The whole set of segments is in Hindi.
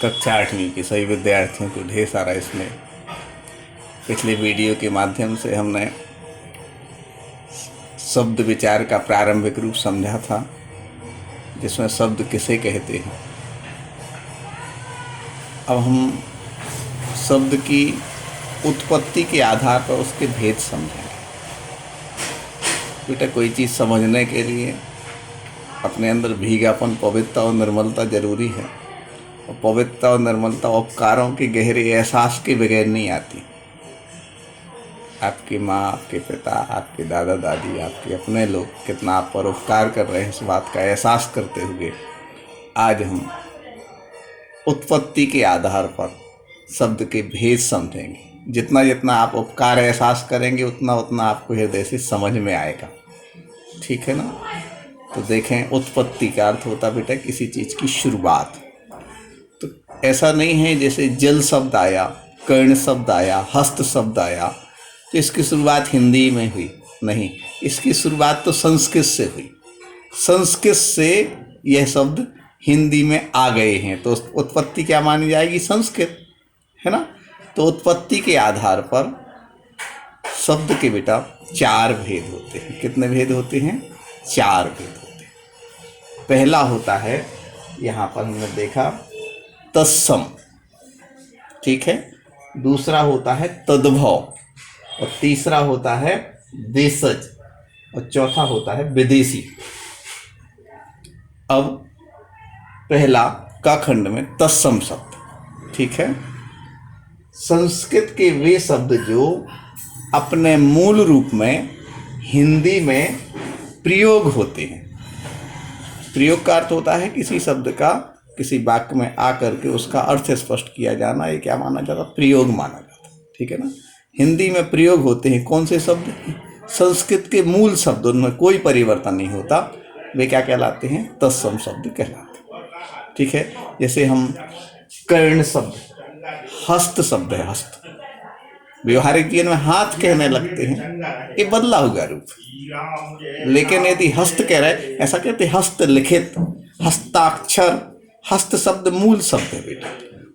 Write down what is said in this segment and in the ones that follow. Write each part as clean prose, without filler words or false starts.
कक्षा 8वीं के सभी विद्यार्थियों को ढेर सारा इसमें पिछले वीडियो के माध्यम से हमने शब्द विचार का प्रारंभिक रूप समझा था, जिसमें शब्द किसे कहते हैं। अब हम शब्द की उत्पत्ति के आधार पर उसके भेद समझेंगे। बेटा, कोई चीज़ समझने के लिए अपने अंदर भीगापन, पवित्रता और निर्मलता जरूरी है। और पवित्रता और निर्मलता उपकारों के गहरे एहसास के बगैर नहीं आती। आपकी माँ, आपके पिता, आपके दादा दादी, आपके अपने लोग कितना आप पर उपकार कर रहे हैं, इस बात का एहसास करते हुए आज हम उत्पत्ति के आधार पर शब्द के भेद समझेंगे। जितना जितना आप उपकार एहसास करेंगे उतना उतना आपको हृदय से समझ में आएगा। ठीक है ना। तो देखें, उत्पत्ति का अर्थ होता बेटा किसी चीज़ की शुरुआत। तो ऐसा नहीं है जैसे जल शब्द आया, कर्ण शब्द आया, हस्त शब्द आया तो इसकी शुरुआत हिंदी में हुई। नहीं, इसकी शुरुआत तो संस्कृत से हुई। संस्कृत से यह शब्द हिंदी में आ गए हैं, तो उत्पत्ति क्या मानी जाएगी? संस्कृत, है ना। तो उत्पत्ति के आधार पर शब्द के बेटा 4 भेद होते हैं। कितने भेद होते हैं? 4 भेद होते हैं। पहला होता है, यहाँ पर हमने देखा, तत्सम। ठीक है। दूसरा होता है तद्भव, और तीसरा होता है देशज, और चौथा होता है विदेशी। अब पहला का खंड में तत्सम शब्द। ठीक है। संस्कृत के वे शब्द जो अपने मूल रूप में हिंदी में प्रयोग होते हैं। प्रयोग का अर्थ होता है किसी शब्द का किसी वाक्य में आकर के उसका अर्थ स्पष्ट किया जाना। ये क्या माना जाता? प्रयोग माना जाता। ठीक है ना। हिंदी में प्रयोग होते हैं कौन से शब्द? संस्कृत के मूल शब्द, उनमें कोई परिवर्तन नहीं होता। वे क्या कहलाते हैं? तत्सम शब्द कहलाते हैं। ठीक है। जैसे हम कर्ण शब्द, हस्त शब्द है, हस्त, व्यवहारिक जीवन में हाथ कहने लगते हैं, ये बदला हुआ रूप। लेकिन यदि हस्त कह रहे, ऐसा कहते हस्त लिखित, हस्ताक्षर। हस्त शब्द मूल शब्द है बेटा।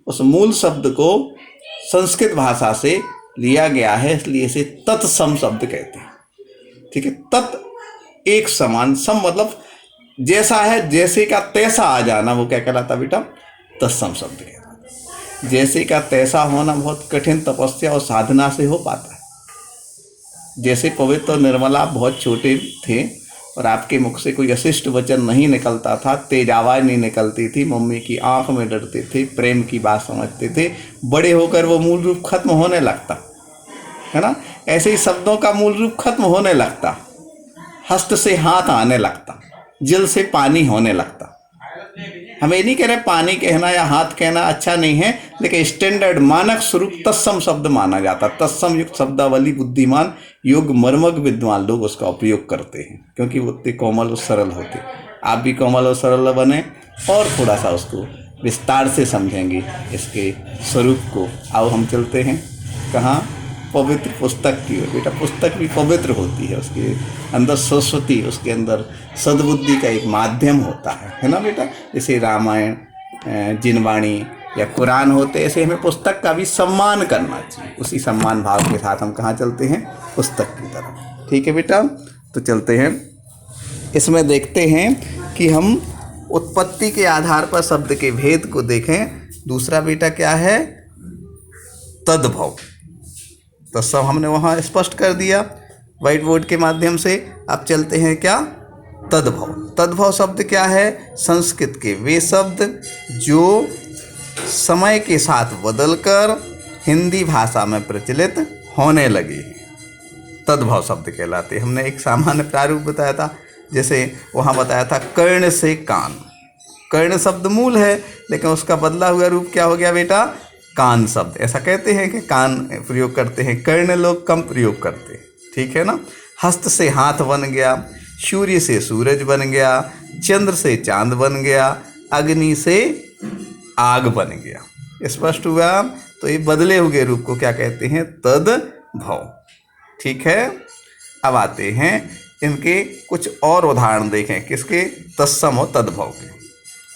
उस मूल शब्द को संस्कृत भाषा से लिया गया है, इसलिए इसे तत्सम शब्द कहते हैं। ठीक है। तत् एक समान, सम मतलब जैसा है, जैसे का तैसा आ जाना, वो क्या कहलाता बेटा? तत्सम शब्द कहलाता। जैसे का तैसा होना बहुत कठिन तपस्या और साधना से हो पाता है। जैसे पवित्र और निर्मला आप बहुत छोटे थे और आपके मुख से कोई अशिष्ट वचन नहीं निकलता था, तेज आवाज़ नहीं निकलती थी, मम्मी की आंख में डरते थे, प्रेम की बात समझते थे, बड़े होकर वो मूल रूप खत्म होने लगता है ना। ऐसे ही शब्दों का मूल रूप खत्म होने लगता, हस्त से हाथ आने लगता, जल से पानी होने लगता। हमें नहीं कह रहे पानी कहना या हाथ कहना अच्छा नहीं है, लेकिन स्टैंडर्ड मानक स्वरूप तत्सम शब्द माना जाता। तत्सम युक्त शब्दावली बुद्धिमान योग मर्मज्ञ विद्वान लोग उसका उपयोग करते हैं, क्योंकि वो उतने कोमल और सरल होते। आप भी कोमल और सरल बने और थोड़ा सा उसको विस्तार से समझेंगे इसके स्वरूप को। आओ हम चलते हैं कहाँ? पवित्र पुस्तक की ओर। बेटा, पुस्तक भी पवित्र होती है, उसके अंदर सरस्वती, उसके अंदर सद्बुद्धि का एक माध्यम होता है ना बेटा। जैसे रामायण, जिनवाणी या कुरान होते, ऐसे हमें पुस्तक का भी सम्मान करना चाहिए। उसी सम्मान भाव के साथ हम कहाँ चलते हैं? पुस्तक की तरफ। ठीक है बेटा, तो चलते हैं। इसमें देखते हैं कि हम उत्पत्ति के आधार पर शब्द के भेद को देखें। दूसरा बेटा क्या है? तद्भव। तो सब हमने वहाँ स्पष्ट कर दिया व्हाइट बोर्ड के माध्यम से। अब चलते हैं क्या? तद्भव। तद्भव शब्द क्या है? संस्कृत के वे शब्द जो समय के साथ बदलकर हिंदी भाषा में प्रचलित होने लगे, तद्भव शब्द कहलाते। हमने एक सामान्य प्रारूप बताया था, जैसे वहाँ बताया था कर्ण से कान। कर्ण शब्द मूल है, लेकिन उसका बदला हुआ रूप क्या हो गया बेटा? कान शब्द। ऐसा कहते हैं कि कान प्रयोग करते हैं, कर्ण लोग कम प्रयोग करते हैं। ठीक है ना। हस्त से हाथ बन गया, सूर्य से सूरज बन गया, चंद्र से चांद बन गया, अग्नि से आग बन गया। स्पष्ट हुआ। तो ये बदले हुए रूप को क्या कहते हैं? तद्भव। ठीक है। अब आते हैं इनके कुछ और उदाहरण देखें, किसके? तत्सम और तद्भव के।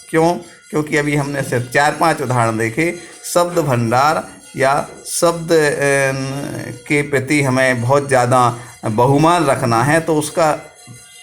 क्यों? क्योंकि अभी हमने सिर्फ 4-5 उदाहरण देखे। शब्द भंडार या शब्द के प्रति हमें बहुत ज़्यादा बहुमान रखना है तो उसका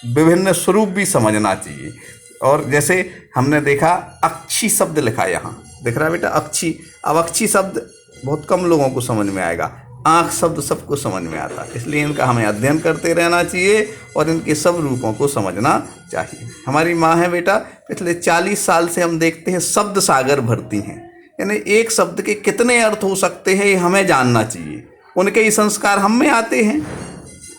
विभिन्न स्वरूप भी समझना चाहिए। और जैसे हमने देखा अक्षी शब्द लिखा, यहाँ दिख रहा है बेटा अक्षी। अब अक्षी शब्द बहुत कम लोगों को समझ में आएगा, आँख शब्द सबको समझ में आता है, इसलिए इनका हमें अध्ययन करते रहना चाहिए और इनके सब रूपों को समझना चाहिए। हमारी माँ है बेटा, पिछले 40 साल से हम देखते हैं शब्द सागर भरती हैं, यानी एक शब्द के कितने अर्थ हो सकते हैं ये हमें जानना चाहिए। उनके ही संस्कार हम में आते हैं।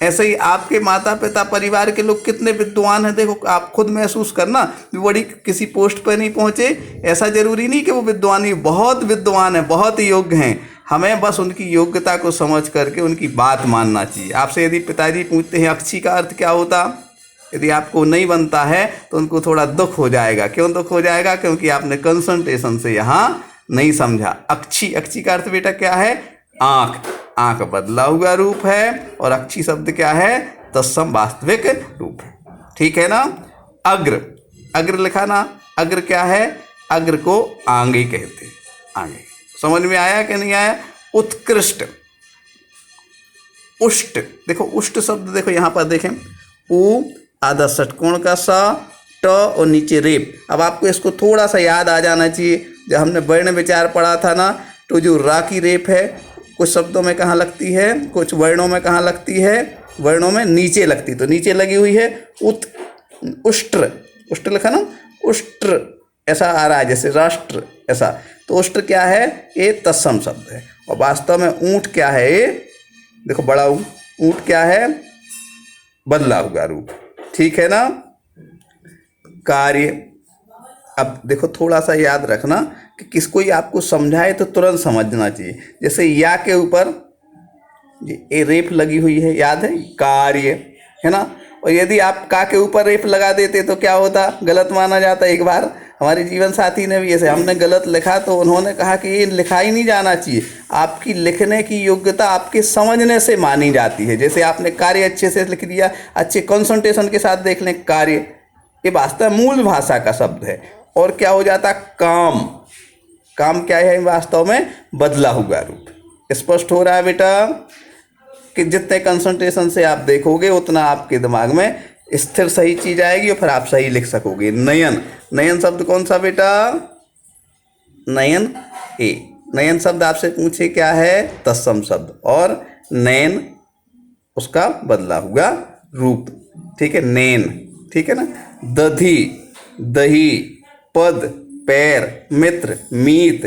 ऐसे ही आपके माता पिता परिवार के लोग कितने विद्वान हैं, देखो आप खुद महसूस करना। बड़ी किसी पोस्ट पर नहीं पहुँचे, ऐसा जरूरी नहीं कि वो विद्वान ही, बहुत विद्वान है, बहुत योग्य हैं। हमें बस उनकी योग्यता को समझ करके उनकी बात मानना चाहिए। आपसे यदि पिताजी पूछते हैं अक्षी का अर्थ क्या होता, यदि आपको नहीं बनता है तो उनको थोड़ा दुख हो जाएगा। क्यों दुख हो जाएगा? क्योंकि आपने कंसंट्रेशन से यहाँ नहीं समझा। अक्षी, अक्षी का अर्थ बेटा क्या है? आँख। आँख बदला हुआ रूप है और अक्षी शब्द क्या है? तत्सम वास्तविक रूप है। ठीक है ना? अग्र, अग्र लिखा ना, अग्र क्या है? अग्र को आगे कहते हैं, आगे। समझ में आया कि नहीं आया? उत्कृष्ट, उष्ट, देखो उष्ट शब्द देखो यहाँ पर देखें, उ आधा षटकोण का सा, ट और नीचे रेप। अब आपको इसको थोड़ा सा याद आ जाना चाहिए। जब हमने वर्ण विचार पढ़ा था ना, तो जो रा की रेप है कुछ शब्दों में कहाँ लगती है, कुछ वर्णों में कहाँ लगती है? वर्णों में नीचे लगती, तो नीचे लगी हुई है। उष्ट्र, उष्ट्र लिखा ना, उष्ट्र ऐसा आ रहा है जैसे राष्ट्र ऐसा, तो उष्ट्र क्या है? ये तत्सम शब्द है। और वास्तव में ऊंट क्या है? ये देखो बड़ा ऊंट क्या है? बदला हुआ रूप। ठीक है ना? कार्य, अब देखो थोड़ा सा याद रखना कि किसको ही आपको समझाए तो तुरंत समझना चाहिए। जैसे या के ऊपर ये रेफ लगी हुई है, याद है? कार्य है ना। और यदि आप का के ऊपर रेफ लगा देते तो क्या होता? गलत माना जाता। एक बार हमारे जीवन साथी ने भी ऐसे, हमने गलत लिखा तो उन्होंने कहा कि ये लिखा ही नहीं जाना चाहिए। आपकी लिखने की योग्यता आपके समझने से मानी जाती है। जैसे आपने कार्य अच्छे से लिख दिया, अच्छे कंसंट्रेशन के साथ देख लें, कार्य ये वास्तव में मूल भाषा का शब्द है। और क्या हो जाता? काम, काम क्या है? वास्तव में बदला हुआ रूप। स्पष्ट हो रहा है बेटा कि जितने कंसंट्रेशन से आप देखोगे उतना आपके दिमाग में स्थिर सही चीज आएगी और फिर आप सही लिख सकोगे। नयन, नयन शब्द कौन सा बेटा? नयन ए, नयन शब्द आपसे पूछे क्या है? तत्सम शब्द, और नयन उसका बदला हुआ रूप। ठीक है, नैन। ठीक है ना? दधी, दही, पद, पैर, मित्र, मीत,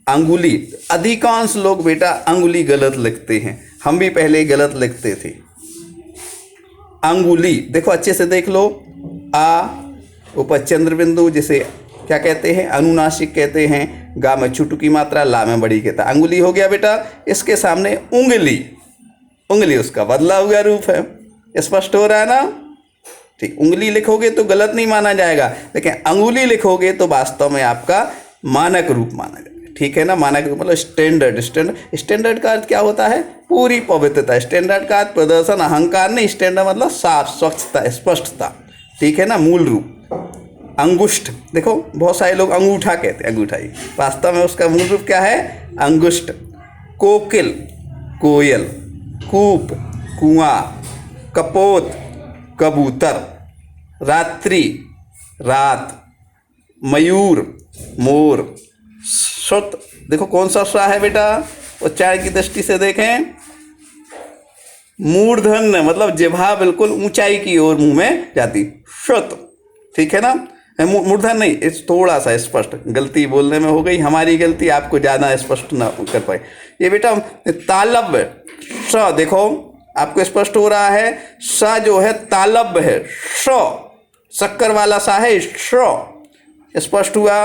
अंगुली। अधिकांश लोग बेटा अंगुली गलत लिखते हैं, हम भी पहले गलत लिखते थे। अंगुली देखो अच्छे से देख लो, आ ऊपर चंद्र बिंदु, जिसे क्या कहते हैं? अनुनासिक कहते हैं। गा में छोटू की मात्रा, ला में बड़ी कहता है। अंगुली हो गया बेटा। इसके सामने उंगली, उंगली उसका बदला हुआ रूप है। स्पष्ट हो रहा है ना? ठीक, उंगली लिखोगे तो गलत नहीं माना जाएगा, लेकिन अंगुली लिखोगे तो वास्तव में आपका मानक रूप माना जाएगा। ठीक है ना? मानक रूप मतलब स्टैंडर्ड। स्टैंडर्ड का अर्थ क्या होता है? पूरी पवित्रता। स्टैंडर्ड का अर्थ प्रदर्शन, अहंकार नहीं। स्टैंडर्ड मतलब साफ, स्वच्छता, स्पष्टता। ठीक है ना? मूल रूप। अंगुष्ठ, देखो बहुत सारे लोग अंगूठा कहते हैं, अंगूठा ही, वास्तव में उसका मूल रूप क्या है? अंगुष्ठ। कोकिल, कोयल। कूप, कुआं। कपोत, कबूतर। रात्रि, रात। मयूर, मोर। श्रुत, देखो कौन सा स्वा है बेटा? उच्चारण की दृष्टि से देखें, मूर्धन्य मतलब जिह्वा बिल्कुल ऊंचाई की ओर मुंह में जाती, श्रुत। ठीक है ना? मूर्धन्य नहीं, इस थोड़ा सा स्पष्ट, गलती बोलने में हो गई, हमारी गलती, आपको ज़्यादा स्पष्ट ना कर पाए। ये बेटा तालब्य, स देखो आपको स्पष्ट हो रहा है, स जो है तालब्य है, स शक्कर वाला सा है, स स्पष्ट हुआ।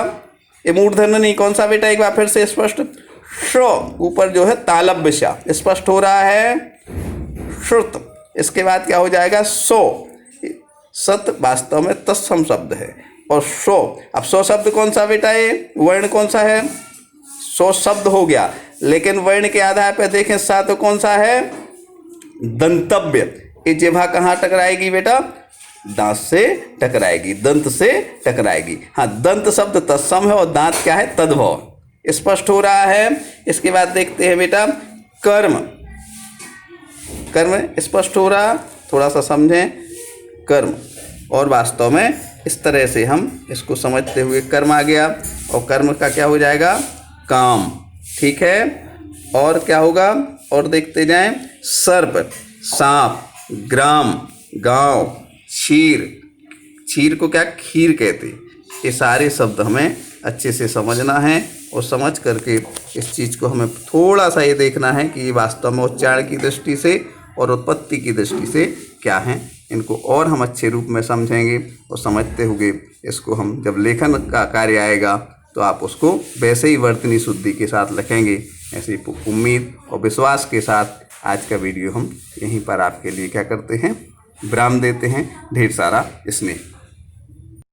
ये मूर्धन्य नहीं, कौन सा बेटा? एक बार फिर से स्पष्ट, श ऊपर जो है तालब्य सा, स्पष्ट हो रहा है। श्रुत, इसके बाद क्या हो जाएगा? सो। सत वास्तव में तत्सम शब्द है, और सो, अब सो शब्द कौन सा बेटा? ये वर्ण कौन सा है? सो शब्द हो गया, लेकिन वर्ण के आधार पर देखें सा तो कौन सा है? दंतव्य। ये जिह्वा कहाँ टकराएगी बेटा? दांत से टकराएगी, दंत से टकराएगी। हाँ, दंत शब्द तत्सम है और दांत क्या है? तद्भव। स्पष्ट हो रहा है। इसके बाद देखते हैं बेटा कर्म। कर्म स्पष्ट हो रहा, थोड़ा सा समझें कर्म। और वास्तव में इस तरह से हम इसको समझते हुए कर्म आ गया, और कर्म का क्या हो जाएगा? काम। ठीक है, और क्या होगा? और देखते जाएं, सर्प, सांप, ग्राम, गांव, क्षीर, क्षीर को क्या खीर कहते। ये सारे शब्द हमें अच्छे से समझना है, और समझ करके इस चीज़ को हमें थोड़ा सा ये देखना है कि ये वास्तव में उच्चारण की दृष्टि से और उत्पत्ति की दृष्टि से क्या हैं। इनको और हम अच्छे रूप में समझेंगे, और समझते हुए इसको हम जब लेखन का कार्य आएगा तो आप उसको वैसे ही वर्तनी शुद्धि के साथ लिखेंगे। ऐसी उम्मीद और विश्वास के साथ आज का वीडियो हम यहीं पर आपके लिए क्या करते हैं? विराम देते हैं। ढेर सारा स्नेह।